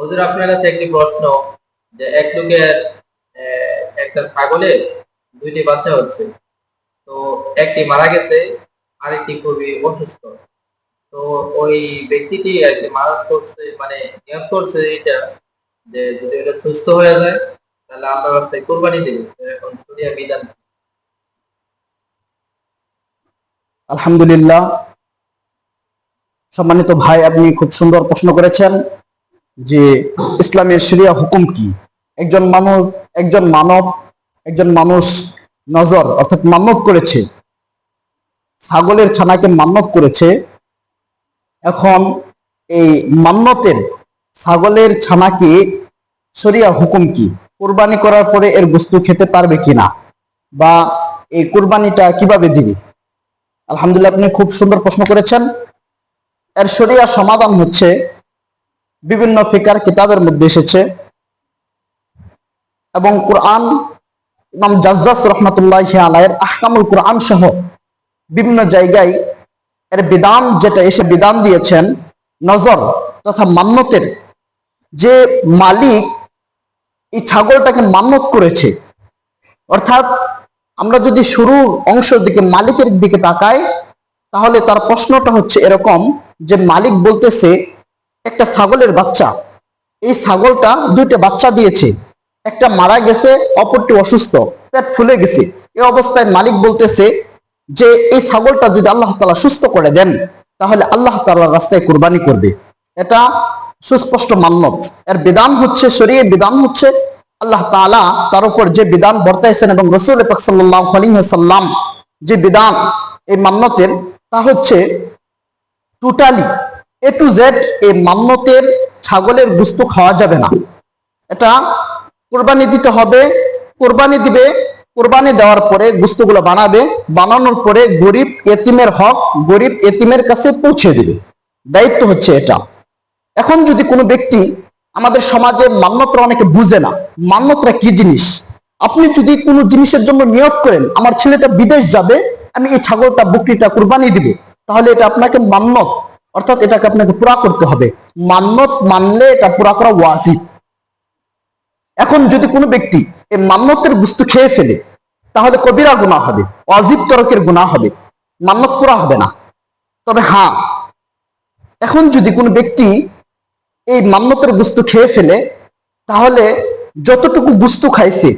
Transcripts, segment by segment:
হুজুর, আপনার কাছে একটি প্রশ্ন, যে এক লোকের একটা ছাগলের দুইটি বাচ্চা হচ্ছে। তো একটি মারা গেছে, আরেকটি খুবই অসুস্থ। তো ওই ব্যক্তিটি আর কি মারা করছে, মানে নিয়ত করছে এটা, যে যদি এটা সুস্থ হয়ে যায় তাহলে আল্লাহর রাস্তায় কুরবানি দেবে। তো এখন শরিয়া বিধান কি? আলহামদুলিল্লাহ। সম্মানিত ভাই, আপনি খুব সুন্দর প্রশ্ন করেছেন যে ইসলামের শরিয়া হুকুম কি। একজন মানব একজন মানব একজন মানুষ নজর অর্থাৎ মান্যত করেছে, ছাগলের ছানাকে মান্যত করেছে। এখন এই মান্যতের ছাগলের ছানাকে শরিয়া হুকুম কি, কুরবানি করার পরে এর গোশত খেতে পারবে কিনা, বা এই কুরবানিটা কিভাবে দিবে। আলহামদুলিল্লাহ, আপনি খুব সুন্দর প্রশ্ন করেছেন। এর শরিয়া সমাধান হচ্ছে বিভিন্ন ফিকার কিতাবের মধ্যে এসেছে, এবং কোরআন ইমাম জাজ্জাস রহমাতুল্লাহি আলাইহির আহকামুল কোরআন সহ বিভিন্ন জায়গায় এর বিধান যেটা এসে বিধান দিয়েছেন, নজর তথা মান্যতের যে মালিক এই ছাগলটাকে মান্যত করেছে। অর্থাৎ আমরা যদি শুরুর অংশের দিকে মালিকের দিকে তাকাই, তাহলে তার প্রশ্নটা হচ্ছে এরকম যে মালিক বলতেছে একটা ছাগলের বাচ্চা, এই ছাগলটা দুইটা বাচ্চা দিয়েছে, একটা মারা গেছে, অপরটি অসুস্থ, পেট ফুলে গেছে। এই অবস্থায় মালিক বলতেছে যে এই ছাগলটা যদি আল্লাহ তাআলা সুস্থ করে দেন তাহলে আল্লাহ তাআলার রাস্তায় কুরবানি করবে। এটা সুস্পষ্ট মান্যত। এর বিধান হচ্ছে, শরীয়তের বিধান হচ্ছে আল্লাহ তাআলা তার উপর যে বিধান বর্তাইছেন এবং রাসূল পাক সাল্লাল্লাহু আলাইহি ওয়াসাল্লাম যে বিধান এই মান্যতের, তা হচ্ছে টোটালি এ টু জেড এই মান্যতের ছাগলের গোশত খাওয়া যাবে না। এটা কোরবানি দিতে হবে, কোরবানি দিবে, কোরবানি দেওয়ার পরে গোশতগুলো বানাবে, বানানোর পরে গরিব এতিমের হক গরিব এতিমের কাছে পৌঁছে দিবে। দায়িত্ব হচ্ছে এটা। এখন যদি কোনো ব্যক্তি, আমাদের সমাজে মান্যতরা অনেকে বুঝে না মান্যতরা কি জিনিস। আপনি যদি কোনো জিনিসের জন্য নিয়ত করেন আমার ছেলেটা বিদেশ যাবে, আমি এই ছাগলটা বকরিটা কুরবানি দিব, তাহলে এটা আপনাকে মান্যত, অর্থাৎ এটাকে আপনাকে পুরা করতে হবে। মান্যত মানলে এটা পুরা করা ওয়াজিব। এখন যদি কোনো ব্যক্তি এই মান্যতের গোশত খেয়ে ফেলে তাহলে কবিরা গুনাহ হবে, ওয়াজিব তরকের গুনাহ হবে, মান্যত পুরা হবে না। তবে হ্যাঁ, এখন যদি কোনো ব্যক্তি এই মান্যতের গোশত খেয়ে ফেলে তাহলে যতটুকু গোশত খাইছে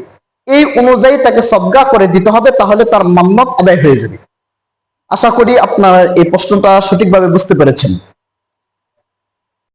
এই অনুযায়ী তাকে সদকা করে দিতে হবে, তাহলে তার মান্যত আদায় হয়ে যাবে। আশা করি আপনারা এই প্রশ্নটা সঠিকভাবে বুঝতে পেরেছেন।